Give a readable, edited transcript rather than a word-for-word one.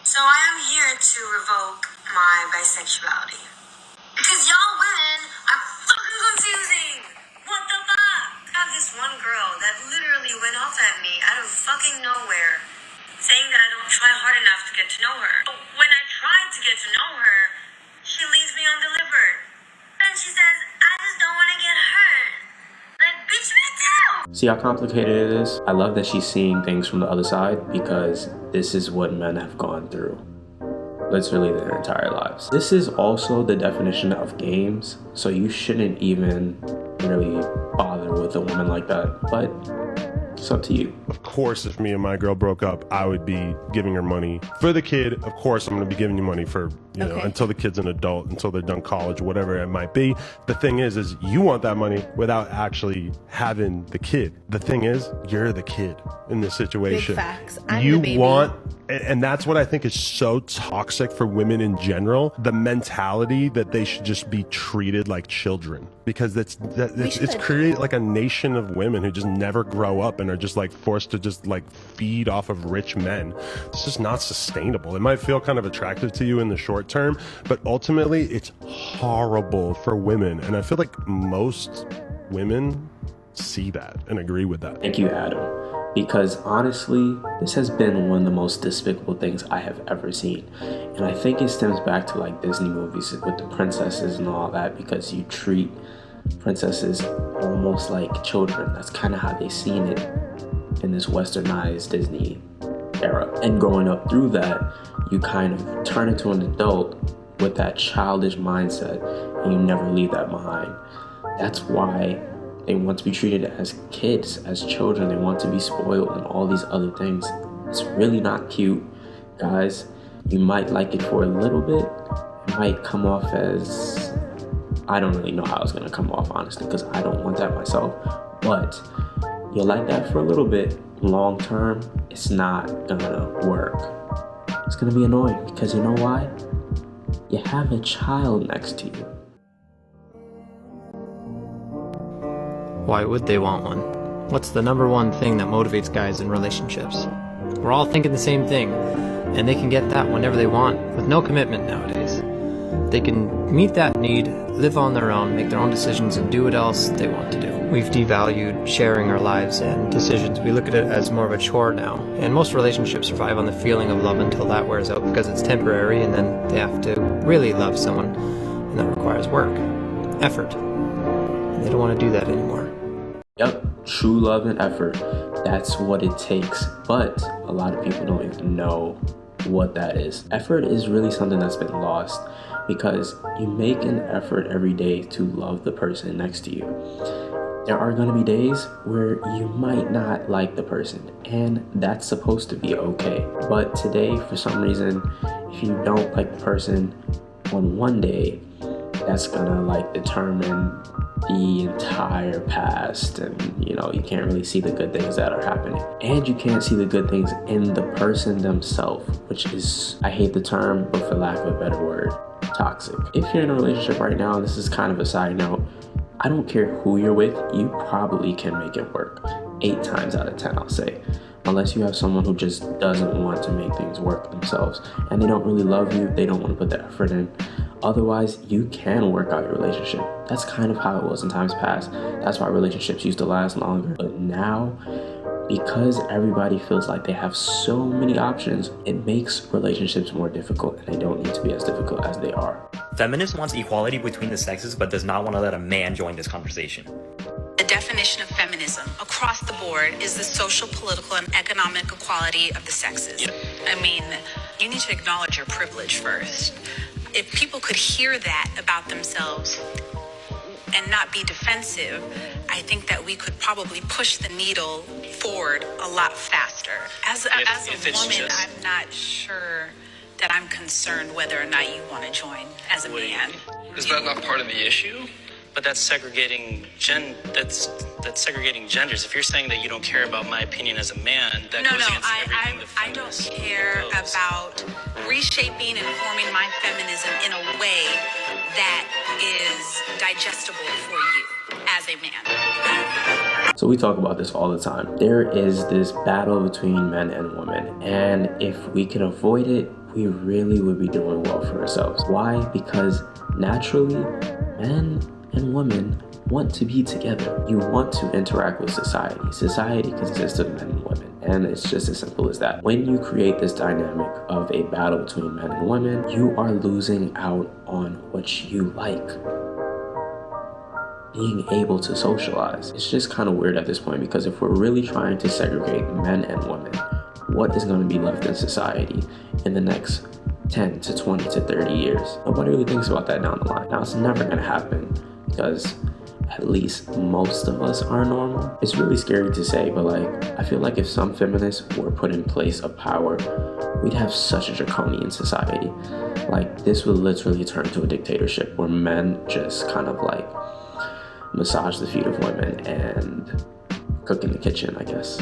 So I am here to revoke my bisexuality. Because y'all women are fucking confusing. What the fuck? I have this one girl that literally went off at me out of fucking nowhere, saying that I don't try hard enough to get to know her. But when I tried to get to know her, she leaves me undelivered. And she says, I just don't want to get hurt. Like, bitch, me too! See how complicated it is? I love that she's seeing things from the other side because this is what men have gone through literally their entire lives. This is also the definition of games, so you shouldn't even really bother with a woman like that, but it's up to you. Of course, if me and my girl broke up, I would be giving her money for the kid. Of course, I'm going to be giving you money for, you know, until the kid's an adult, until they're done college, whatever it might be. The thing is you want that money without actually having the kid. The thing is, you're the kid in this situation. Big facts. I'm you the baby. want, and that's what I think is so toxic for women in general, the mentality that they should just be treated like children, because it's created like a nation of women who just never grow up and are just like forced to just like feed off of rich men. It's just not sustainable. It might feel kind of attractive to you in the short term, but ultimately it's horrible for women. And I feel like most women see that and agree with that. Thank you, Adam. Because honestly, this has been one of the most despicable things I have ever seen. And I think it stems back to like Disney movies with the princesses and all that, because you treat princesses almost like children. That's kind of how they've seen it in this westernized Disney era. And growing up through that, you kind of turn into an adult with that childish mindset, and you never leave that behind. That's why they want to be treated as kids, as children. They want to be spoiled and all these other things. It's really not cute, guys. You might like it for a little bit. It might come off as, I don't really know how it's gonna come off, honestly, because I don't want that myself. But you'll like that for a little bit. Long term, it's not gonna work. It's gonna be annoying, because you know why? You have a child next to you. Why would they want one? What's the number one thing that motivates guys in relationships? We're all thinking the same thing, and they can get that whenever they want, with no commitment nowadays. They can meet that need, live on their own, make their own decisions, and do what else they want to do. We've devalued sharing our lives and decisions. We look at it as more of a chore now, and most relationships survive on the feeling of love until that wears out, because it's temporary, and then they have to really love someone, and that requires work, effort, and they don't want to do that anymore. Yep, true love and effort. That's what it takes. But a lot of people don't even know what that is. Effort is really something that's been lost, because you make an effort every day to love the person next to you. There are going to be days where you might not like the person, and that's supposed to be okay. But today, for some reason, if you don't like the person on one day, that's gonna like determine the entire past, and you know, you can't really see the good things that are happening, and you can't see the good things in the person themselves, which is, I hate the term, but for lack of a better word, toxic. If you're in a relationship right now, this is kind of a side note, I don't care who you're with, you probably can make it work 8 times out of 10, I'll say, unless you have someone who just doesn't want to make things work themselves, and they don't really love you, they don't want to put the effort in. Otherwise, you can work out your relationship. That's kind of how it was in times past. That's why relationships used to last longer. But now, because everybody feels like they have so many options, it makes relationships more difficult, and they don't need to be as difficult as they are. Feminism wants equality between the sexes, but does not want to let a man join this conversation. The definition of feminism across the board is the social, political, and economic equality of the sexes. Yep. I mean, you need to acknowledge your privilege first. If people could hear that about themselves and not be defensive, I think that we could probably push the needle forward a lot faster. As a woman, I'm not sure that I'm concerned whether or not you want to join as a man. Is that not part of the issue? But that's segregating that's segregating genders. If you're saying that you don't care about my opinion as a man, that goes against everything the I don't care about reshaping and forming my feminism in a way that is digestible for you as a man. So we talk about this all the time. There is this battle between men and women, and if we can avoid it, we really would be doing well for ourselves. Why? Because naturally, men and women want to be together. You want to interact with society. Society consists of men and women, and it's just as simple as that. When you create this dynamic of a battle between men and women, you are losing out on what you like. Being able to socialize. It's just kind of weird at this point, because if we're really trying to segregate men and women, what is going to be left in society in the next 10 to 20 to 30 years? Nobody really thinks about that down the line. Now, it's never going to happen, because at least most of us are normal. It's really scary to say, but like, I feel like if some feminists were put in place of power, we'd have such a draconian society. Like, this would literally turn to a dictatorship where men just kind of like massage the feet of women and cook in the kitchen, I guess.